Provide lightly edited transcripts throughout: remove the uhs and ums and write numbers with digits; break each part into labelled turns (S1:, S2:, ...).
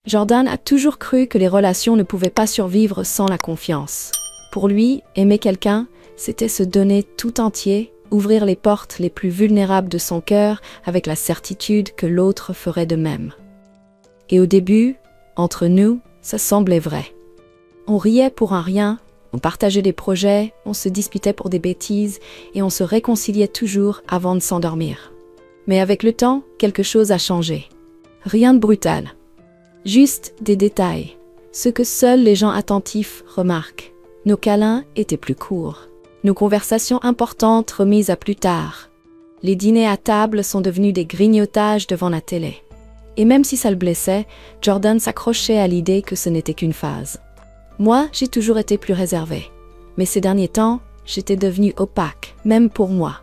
S1: Jordan a toujours cru que les relations ne pouvaient pas survivre sans la confiance. Pour lui, aimer quelqu'un, c'était se donner tout entier, ouvrir les portes les plus vulnérables de son cœur avec la certitude que l'autre ferait de même. Et au début, entre nous, ça semblait vrai. On riait pour un rien, on partageait des projets, on se disputait pour des bêtises et on se réconciliait toujours avant de s'endormir. Mais avec le temps, quelque chose a changé. Rien de brutal. Juste des détails. Ce que seuls les gens attentifs remarquent. Nos câlins étaient plus courts. Nos conversations importantes remises à plus tard. Les dîners à table sont devenus des grignotages devant la télé. Et même si ça le blessait, Jordan s'accrochait à l'idée que ce n'était qu'une phase. Moi, j'ai toujours été plus réservée. Mais ces derniers temps, j'étais devenue opaque, même pour moi.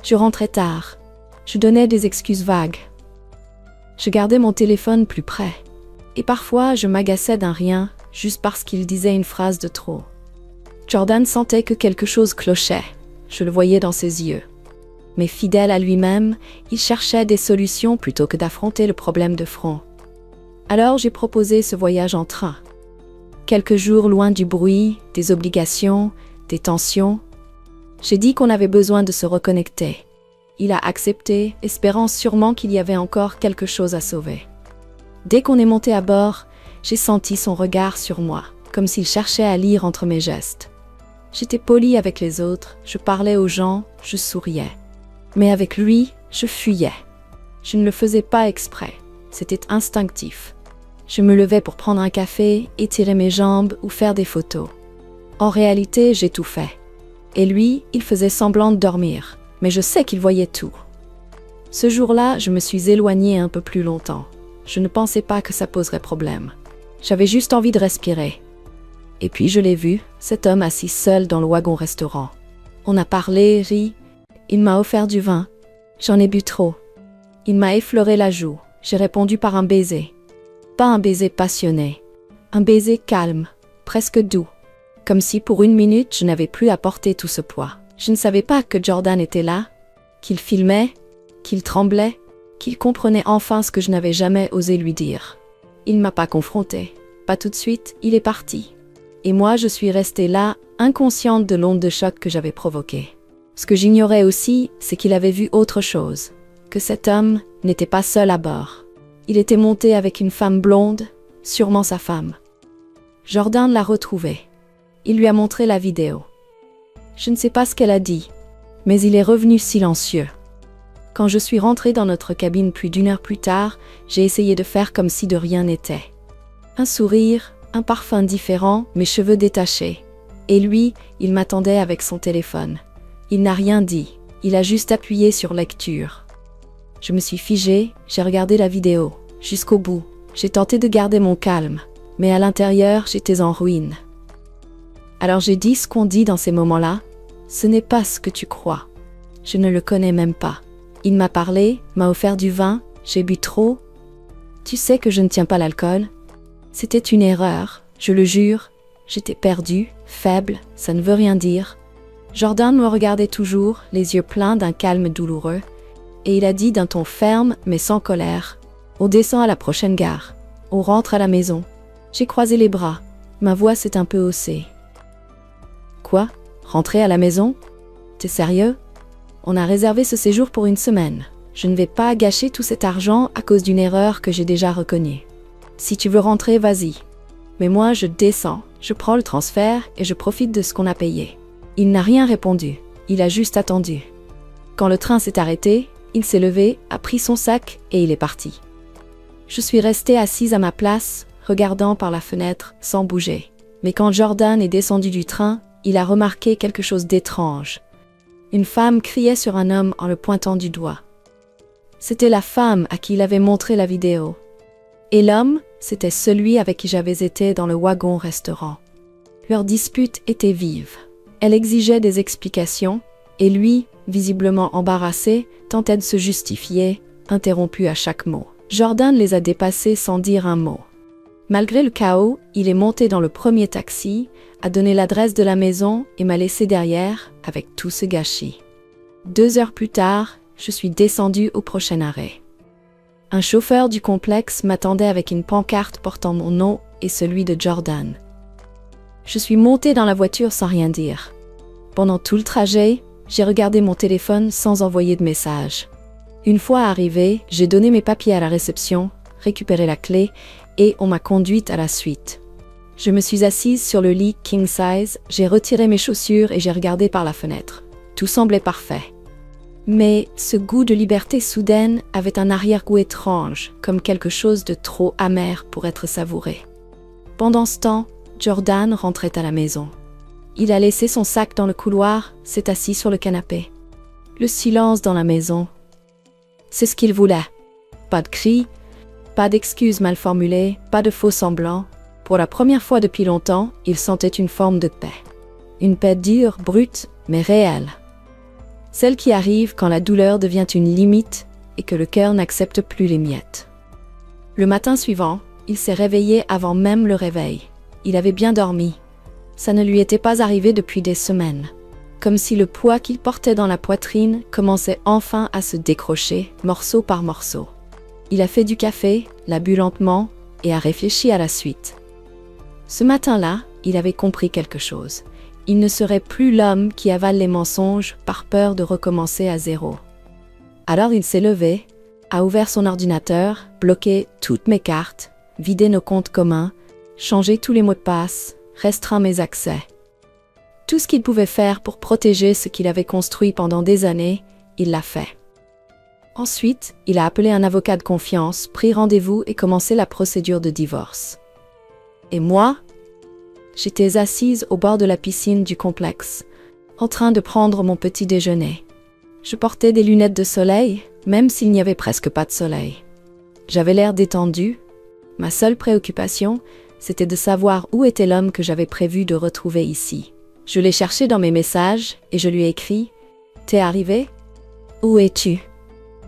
S1: Je rentrais tard. Je donnais des excuses vagues. Je gardais mon téléphone plus près. Et parfois, je m'agaçais d'un rien, juste parce qu'il disait une phrase de trop. Jordan sentait que quelque chose clochait. Je le voyais dans ses yeux. Mais fidèle à lui-même, il cherchait des solutions plutôt que d'affronter le problème de front. Alors j'ai proposé ce voyage en train. Quelques jours loin du bruit, des obligations, des tensions. J'ai dit qu'on avait besoin de se reconnecter. Il a accepté, espérant sûrement qu'il y avait encore quelque chose à sauver. Dès qu'on est monté à bord, j'ai senti son regard sur moi, comme s'il cherchait à lire entre mes gestes. J'étais polie avec les autres, je parlais aux gens, je souriais. Mais avec lui, je fuyais. Je ne le faisais pas exprès, c'était instinctif. Je me levais pour prendre un café, étirer mes jambes ou faire des photos. En réalité, j'ai tout fait. Et lui, il faisait semblant de dormir, mais je sais qu'il voyait tout. Ce jour-là, je me suis éloignée un peu plus longtemps. Je ne pensais pas que ça poserait problème. J'avais juste envie de respirer. Et puis je l'ai vu, cet homme assis seul dans le wagon-restaurant. On a parlé, ri. Il m'a offert du vin. J'en ai bu trop. Il m'a effleuré la joue. J'ai répondu par un baiser. Pas un baiser passionné. Un baiser calme, presque doux. Comme si pour une minute je n'avais plus à porter tout ce poids. Je ne savais pas que Jordan était là, qu'il filmait, qu'il tremblait, qu'il comprenait enfin ce que je n'avais jamais osé lui dire. Il ne m'a pas confrontée. Pas tout de suite, il est parti. Et moi, je suis restée là, inconsciente de l'onde de choc que j'avais provoquée. Ce que j'ignorais aussi, c'est qu'il avait vu autre chose. Que cet homme n'était pas seul à bord. Il était monté avec une femme blonde, sûrement sa femme. Jordan l'a retrouvée. Il lui a montré la vidéo. Je ne sais pas ce qu'elle a dit, mais il est revenu silencieux. Quand je suis rentrée dans notre cabine plus d'1 heure plus tard, j'ai essayé de faire comme si de rien n'était. Un sourire, un parfum différent, mes cheveux détachés. Et lui, il m'attendait avec son téléphone. Il n'a rien dit, il a juste appuyé sur lecture. Je me suis figée, j'ai regardé la vidéo, jusqu'au bout. J'ai tenté de garder mon calme, mais à l'intérieur, j'étais en ruine. Alors j'ai dit ce qu'on dit dans ces moments-là. Ce n'est pas ce que tu crois. Je ne le connais même pas. Il m'a parlé, m'a offert du vin, j'ai bu trop. Tu sais que je ne tiens pas l'alcool. C'était une erreur, je le jure. J'étais perdue, faible, ça ne veut rien dire. Jordan me regardait toujours, les yeux pleins d'un calme douloureux, et il a dit d'un ton ferme mais sans colère. On descend à la prochaine gare. On rentre à la maison. J'ai croisé les bras. Ma voix s'est un peu haussée. Quoi? Rentrer à la maison? T'es sérieux? On a réservé ce séjour pour 1 semaine. Je ne vais pas gâcher tout cet argent à cause d'une erreur que j'ai déjà reconnue. Si tu veux rentrer, vas-y. Mais moi, je descends, je prends le transfert et je profite de ce qu'on a payé. Il n'a rien répondu. Il a juste attendu. Quand le train s'est arrêté, il s'est levé, a pris son sac et il est parti. Je suis restée assise à ma place, regardant par la fenêtre, sans bouger. Mais quand Jordan est descendu du train, il a remarqué quelque chose d'étrange. Une femme criait sur un homme en le pointant du doigt. C'était la femme à qui il avait montré la vidéo. Et l'homme, c'était celui avec qui j'avais été dans le wagon-restaurant. Leur dispute était vive. Elle exigeait des explications, et lui, visiblement embarrassé, tentait de se justifier, interrompu à chaque mot. Jordan les a dépassés sans dire un mot. Malgré le chaos, il est monté dans le premier taxi, a donné l'adresse de la maison et m'a laissé derrière avec tout ce gâchis. 2 heures plus tard, je suis descendue au prochain arrêt. Un chauffeur du complexe m'attendait avec une pancarte portant mon nom et celui de Jordan. Je suis montée dans la voiture sans rien dire. Pendant tout le trajet, j'ai regardé mon téléphone sans envoyer de message. Une fois arrivée, j'ai donné mes papiers à la réception, récupéré la clé et on m'a conduite à la suite. Je me suis assise sur le lit king size, j'ai retiré mes chaussures et j'ai regardé par la fenêtre. Tout semblait parfait. Mais ce goût de liberté soudaine avait un arrière-goût étrange, comme quelque chose de trop amer pour être savouré. Pendant ce temps, Jordan rentrait à la maison. Il a laissé son sac dans le couloir, s'est assis sur le canapé. Le silence dans la maison. C'est ce qu'il voulait. Pas de cris, pas d'excuses mal formulées, pas de faux semblants. Pour la première fois depuis longtemps, il sentait une forme de paix. Une paix dure, brute, mais réelle. Celle qui arrive quand la douleur devient une limite et que le cœur n'accepte plus les miettes. Le matin suivant, il s'est réveillé avant même le réveil. Il avait bien dormi. Ça ne lui était pas arrivé depuis des semaines. Comme si le poids qu'il portait dans la poitrine commençait enfin à se décrocher, morceau par morceau. Il a fait du café, l'a bu lentement et a réfléchi à la suite. Ce matin-là, il avait compris quelque chose. Il ne serait plus l'homme qui avale les mensonges par peur de recommencer à zéro. Alors il s'est levé, a ouvert son ordinateur, bloqué toutes mes cartes, vidé nos comptes communs, changé tous les mots de passe, restreint mes accès. Tout ce qu'il pouvait faire pour protéger ce qu'il avait construit pendant des années, il l'a fait. Ensuite, il a appelé un avocat de confiance, pris rendez-vous et commencé la procédure de divorce. Et moi, j'étais assise au bord de la piscine du complexe, en train de prendre mon petit déjeuner. Je portais des lunettes de soleil, même s'il n'y avait presque pas de soleil. J'avais l'air détendue. Ma seule préoccupation, c'était de savoir où était l'homme que j'avais prévu de retrouver ici. Je l'ai cherché dans mes messages et je lui ai écrit « T'es arrivé ? Où es-tu »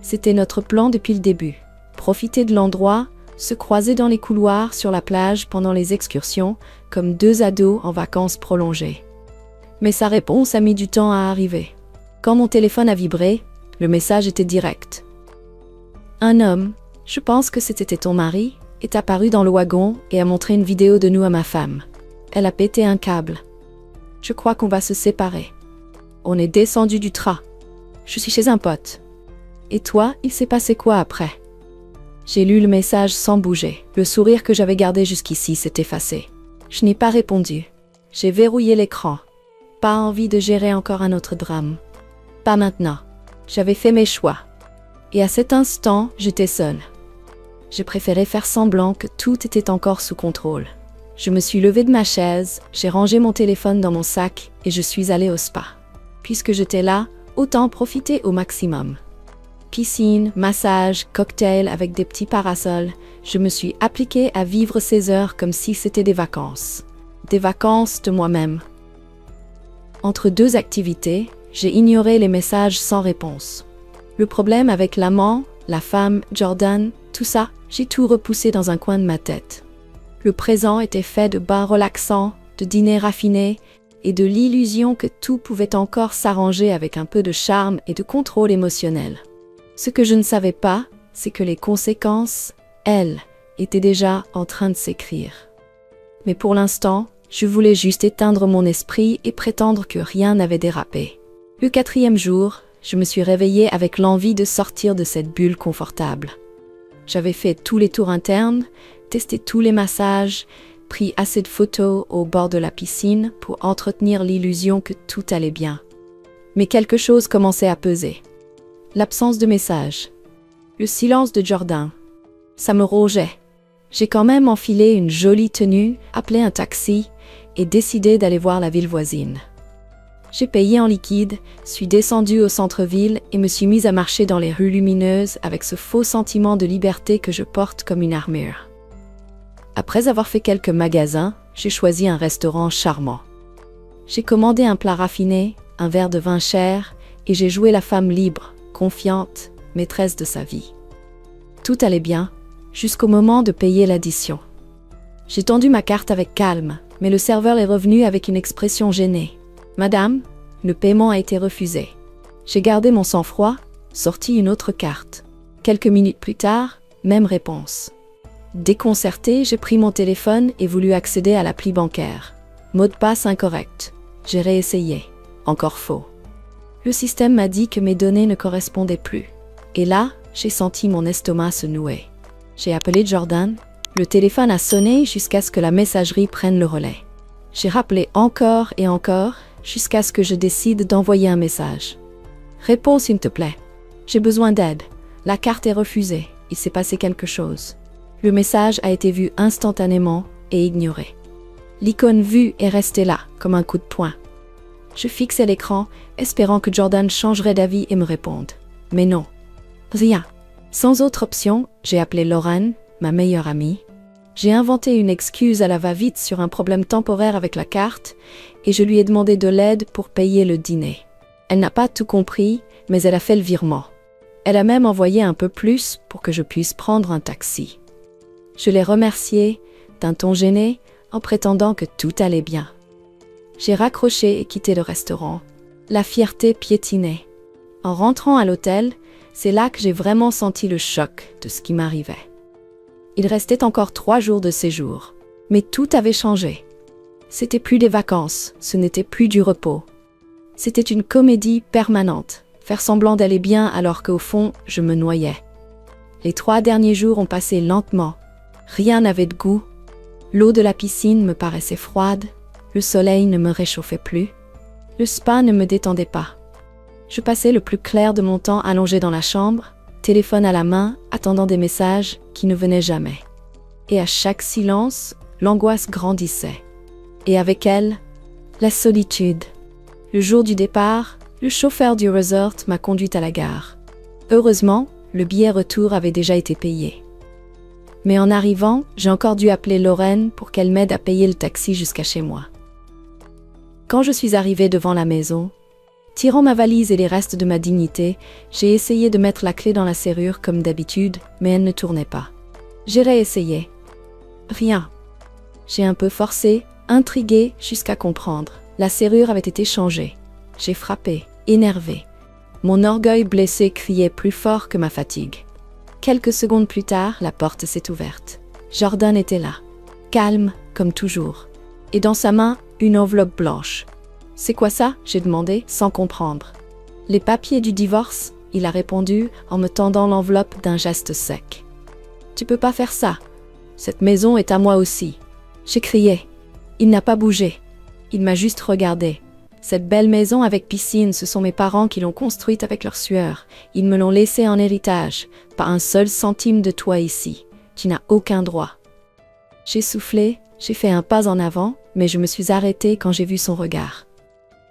S1: C'était notre plan depuis le début. Profiter de l'endroit, se croiser dans les couloirs sur la plage pendant les excursions, comme deux ados en vacances prolongées. Mais sa réponse a mis du temps à arriver. Quand mon téléphone a vibré, le message était direct. Un homme, je pense que c'était ton mari, est apparu dans le wagon et a montré une vidéo de nous à ma femme. Elle a pété un câble. Je crois qu'on va se séparer. On est descendu du train. Je suis chez un pote. Et toi, il s'est passé quoi après ? J'ai lu le message sans bouger. Le sourire que j'avais gardé jusqu'ici s'est effacé. Je n'ai pas répondu. J'ai verrouillé l'écran. Pas envie de gérer encore un autre drame. Pas maintenant. J'avais fait mes choix. Et à cet instant, j'étais seule. J'ai préféré faire semblant que tout était encore sous contrôle. Je me suis levée de ma chaise, j'ai rangé mon téléphone dans mon sac et je suis allée au spa. Puisque j'étais là, autant profiter au maximum. Piscine, massage, cocktail avec des petits parasols, je me suis appliquée à vivre ces heures comme si c'était des vacances. Des vacances de moi-même. Entre deux activités, j'ai ignoré les messages sans réponse. Le problème avec l'amant, la femme, Jordan, tout ça, j'ai tout repoussé dans un coin de ma tête. Le présent était fait de bains relaxants, de dîners raffinés et de l'illusion que tout pouvait encore s'arranger avec un peu de charme et de contrôle émotionnel. Ce que je ne savais pas, c'est que les conséquences, elles, étaient déjà en train de s'écrire. Mais pour l'instant, je voulais juste éteindre mon esprit et prétendre que rien n'avait dérapé. Le 4e jour, je me suis réveillée avec l'envie de sortir de cette bulle confortable. J'avais fait tous les tours internes, testé tous les massages, pris assez de photos au bord de la piscine pour entretenir l'illusion que tout allait bien. Mais quelque chose commençait à peser. L'absence de messages. Le silence de Jordan. Ça me rongeait. J'ai quand même enfilé une jolie tenue, appelé un taxi et décidé d'aller voir la ville voisine. J'ai payé en liquide, suis descendue au centre-ville et me suis mise à marcher dans les rues lumineuses avec ce faux sentiment de liberté que je porte comme une armure. Après avoir fait quelques magasins, j'ai choisi un restaurant charmant. J'ai commandé un plat raffiné, un verre de vin cher et j'ai joué la femme libre, confiante, maîtresse de sa vie. Tout allait bien, jusqu'au moment de payer l'addition. J'ai tendu ma carte avec calme, mais le serveur est revenu avec une expression gênée. « Madame, le paiement a été refusé. » J'ai gardé mon sang-froid, sorti une autre carte. Quelques minutes plus tard, même réponse. Déconcerté, j'ai pris mon téléphone et voulu accéder à l'appli bancaire. Mot de passe incorrect. J'ai réessayé. Encore faux. Le système m'a dit que mes données ne correspondaient plus. Et là, j'ai senti mon estomac se nouer. J'ai appelé Jordan. Le téléphone a sonné jusqu'à ce que la messagerie prenne le relais. J'ai rappelé encore et encore jusqu'à ce que je décide d'envoyer un message. Réponds s'il te plaît. J'ai besoin d'aide. La carte est refusée. Il s'est passé quelque chose. Le message a été vu instantanément et ignoré. L'icône vue est restée là, comme un coup de poing. Je fixais l'écran, espérant que Jordan changerait d'avis et me réponde. Mais non. Rien. Sans autre option, j'ai appelé Lauren, ma meilleure amie. J'ai inventé une excuse à la va-vite sur un problème temporaire avec la carte et je lui ai demandé de l'aide pour payer le dîner. Elle n'a pas tout compris, mais elle a fait le virement. Elle a même envoyé un peu plus pour que je puisse prendre un taxi. Je l'ai remerciée, d'un ton gêné, en prétendant que tout allait bien. J'ai raccroché et quitté le restaurant. La fierté piétinait. En rentrant à l'hôtel, c'est là que j'ai vraiment senti le choc de ce qui m'arrivait. Il restait encore 3 jours de séjour. Mais tout avait changé. C'était plus des vacances, ce n'était plus du repos. C'était une comédie permanente, faire semblant d'aller bien alors qu'au fond, je me noyais. Les 3 derniers jours ont passé lentement. Rien n'avait de goût. L'eau de la piscine me paraissait froide. Le soleil ne me réchauffait plus. Le spa ne me détendait pas. Je passais le plus clair de mon temps allongé dans la chambre, téléphone à la main, attendant des messages qui ne venaient jamais. Et à chaque silence, l'angoisse grandissait. Et avec elle, la solitude. Le jour du départ, le chauffeur du resort m'a conduite à la gare. Heureusement, le billet retour avait déjà été payé. Mais en arrivant, j'ai encore dû appeler Lauren pour qu'elle m'aide à payer le taxi jusqu'à chez moi. Quand je suis arrivée devant la maison, tirant ma valise et les restes de ma dignité, j'ai essayé de mettre la clé dans la serrure comme d'habitude, mais elle ne tournait pas. J'ai réessayé. Rien. J'ai un peu forcé, intriguée, jusqu'à comprendre. La serrure avait été changée. J'ai frappé, énervée. Mon orgueil blessé criait plus fort que ma fatigue. Quelques secondes plus tard, la porte s'est ouverte. Jordan était là, calme, comme toujours. Et dans sa main, une enveloppe blanche. « C'est quoi ça ?» j'ai demandé, sans comprendre. « Les papiers du divorce ?» il a répondu en me tendant l'enveloppe d'un geste sec. « Tu peux pas faire ça. Cette maison est à moi aussi. » J'ai crié. Il n'a pas bougé. Il m'a juste regardé. Cette belle maison avec piscine, ce sont mes parents qui l'ont construite avec leur sueur. Ils me l'ont laissée en héritage. Pas un seul centime de toi ici. Tu n'as aucun droit. J'ai soufflé, j'ai fait un pas en avant, mais je me suis arrêtée quand j'ai vu son regard.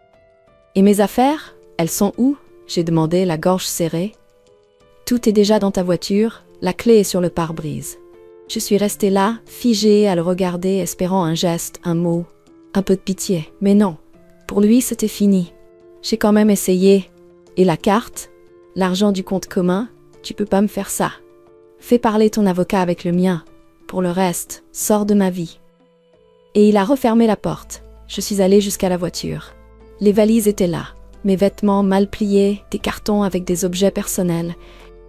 S1: « Et mes affaires, elles sont où ?» j'ai demandé, la gorge serrée. « Tout est déjà dans ta voiture, la clé est sur le pare-brise. » Je suis restée là, figée à le regarder, espérant un geste, un mot, un peu de pitié. Mais non. Pour lui, c'était fini. J'ai quand même essayé. Et la carte? L'argent du compte commun? Tu peux pas me faire ça. Fais parler ton avocat avec le mien. Pour le reste, sors de ma vie. Et il a refermé la porte. Je suis allée jusqu'à la voiture. Les valises étaient là. Mes vêtements mal pliés, des cartons avec des objets personnels.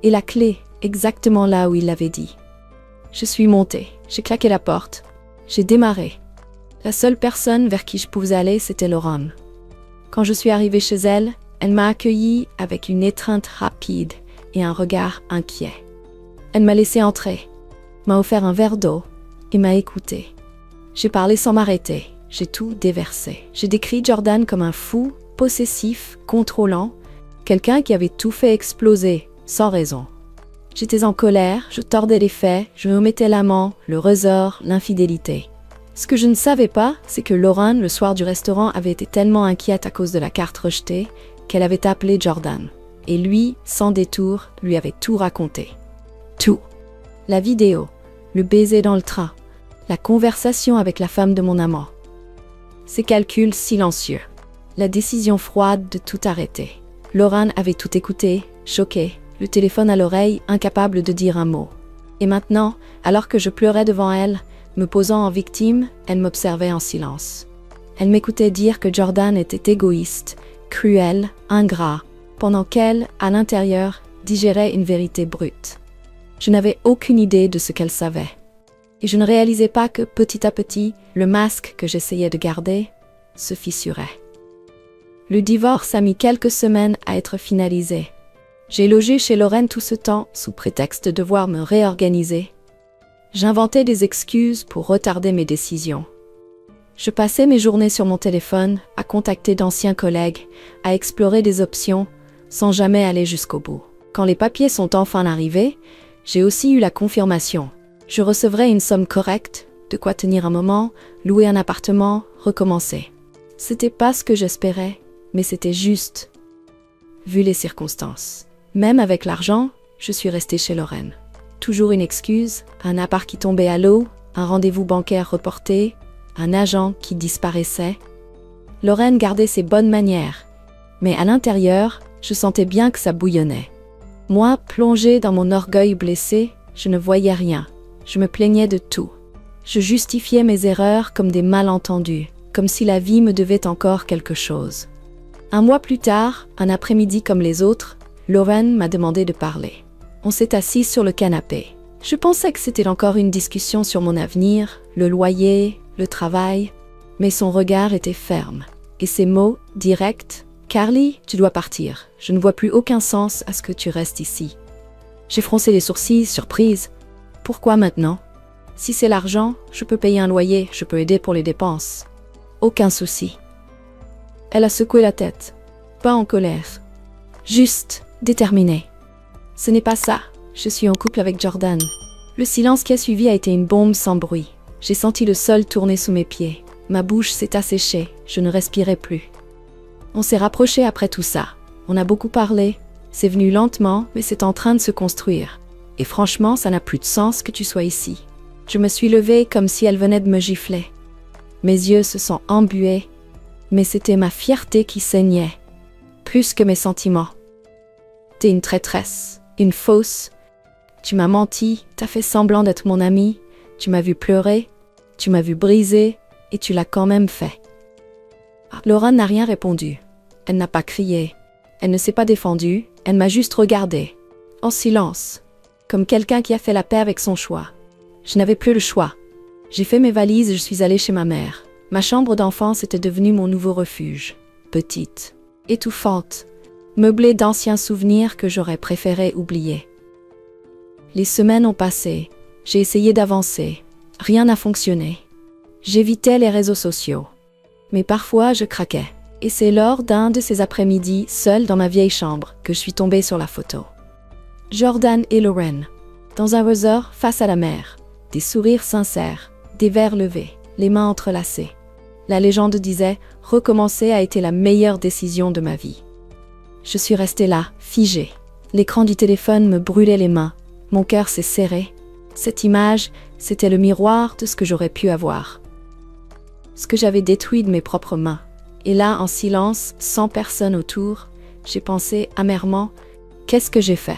S1: Et la clé, exactement là où il l'avait dit. Je suis montée. J'ai claqué la porte. J'ai démarré. La seule personne vers qui je pouvais aller, c'était Lauren. Quand je suis arrivée chez elle, elle m'a accueillie avec une étreinte rapide et un regard inquiet. Elle m'a laissé entrer, m'a offert un verre d'eau et m'a écoutée. J'ai parlé sans m'arrêter, j'ai tout déversé. J'ai décrit Jordan comme un fou, possessif, contrôlant, quelqu'un qui avait tout fait exploser, sans raison. J'étais en colère, je tordais les faits, je omettais l'amant, le resort, l'infidélité. Ce que je ne savais pas, c'est que Lauren, le soir du restaurant, avait été tellement inquiète à cause de la carte rejetée qu'elle avait appelé Jordan. Et lui, sans détour, lui avait tout raconté. Tout. La vidéo, le baiser dans le train, la conversation avec la femme de mon amant. Ses calculs silencieux. La décision froide de tout arrêter. Lauren avait tout écouté, choquée, le téléphone à l'oreille, incapable de dire un mot. Et maintenant, alors que je pleurais devant elle, me posant en victime, elle m'observait en silence. Elle m'écoutait dire que Jordan était égoïste, cruel, ingrat, pendant qu'elle, à l'intérieur, digérait une vérité brute. Je n'avais aucune idée de ce qu'elle savait. Et je ne réalisais pas que, petit à petit, le masque que j'essayais de garder se fissurait. Le divorce a mis quelques semaines à être finalisé. J'ai logé chez Lorraine tout ce temps, sous prétexte de devoir me réorganiser. J'inventais des excuses pour retarder mes décisions. Je passais mes journées sur mon téléphone, à contacter d'anciens collègues, à explorer des options, sans jamais aller jusqu'au bout. Quand les papiers sont enfin arrivés, j'ai aussi eu la confirmation. Je recevrai une somme correcte, de quoi tenir un moment, louer un appartement, recommencer. C'était pas ce que j'espérais, mais c'était juste, vu les circonstances. Même avec l'argent, je suis restée chez Lorraine. Toujours une excuse, un appart qui tombait à l'eau, un rendez-vous bancaire reporté, un agent qui disparaissait. Lorraine gardait ses bonnes manières, mais à l'intérieur, je sentais bien que ça bouillonnait. Moi, plongée dans mon orgueil blessé, je ne voyais rien. Je me plaignais de tout. Je justifiais mes erreurs comme des malentendus, comme si la vie me devait encore quelque chose. Un mois plus tard, un après-midi comme les autres, Lorraine m'a demandé de parler. On s'est assis sur le canapé. Je pensais que c'était encore une discussion sur mon avenir, le loyer, le travail, mais son regard était ferme. Et ses mots, directs, « Carly, tu dois partir. Je ne vois plus aucun sens à ce que tu restes ici. » J'ai froncé les sourcils, surprise. Pourquoi maintenant? Si c'est l'argent, je peux payer un loyer, je peux aider pour les dépenses. Aucun souci. Elle a secoué la tête. Pas en colère. Juste, déterminée. Ce n'est pas ça. Je suis en couple avec Jordan. Le silence qui a suivi a été une bombe sans bruit. J'ai senti le sol tourner sous mes pieds. Ma bouche s'est asséchée. Je ne respirais plus. On s'est rapprochés après tout ça. On a beaucoup parlé. C'est venu lentement, mais c'est en train de se construire. Et franchement, ça n'a plus de sens que tu sois ici. Je me suis levée comme si elle venait de me gifler. Mes yeux se sont embués, mais c'était ma fierté qui saignait, plus que mes sentiments. T'es une traîtresse, une fausse. Tu m'as menti, t'as fait semblant d'être mon amie, tu m'as vu pleurer, tu m'as vu briser, et tu l'as quand même fait. Laura n'a rien répondu. Elle n'a pas crié. Elle ne s'est pas défendue, elle m'a juste regardée, en silence, comme quelqu'un qui a fait la paix avec son choix. Je n'avais plus le choix. J'ai fait mes valises et je suis allée chez ma mère. Ma chambre d'enfance était devenue mon nouveau refuge. Petite, étouffante, meublée d'anciens souvenirs que j'aurais préféré oublier. Les semaines ont passé. J'ai essayé d'avancer. Rien n'a fonctionné. J'évitais les réseaux sociaux. Mais parfois, je craquais. Et c'est lors d'un de ces après-midi, seule dans ma vieille chambre, que je suis tombée sur la photo. Jordan et Lorraine, dans un resort face à la mer. Des sourires sincères, des verres levés, les mains entrelacées. La légende disait « Recommencer a été la meilleure décision de ma vie ». Je suis restée là, figée. L'écran du téléphone me brûlait les mains. Mon cœur s'est serré. Cette image, c'était le miroir de ce que j'aurais pu avoir. Ce que j'avais détruit de mes propres mains. Et là, en silence, sans personne autour, j'ai pensé amèrement « Qu'est-ce que j'ai fait ?»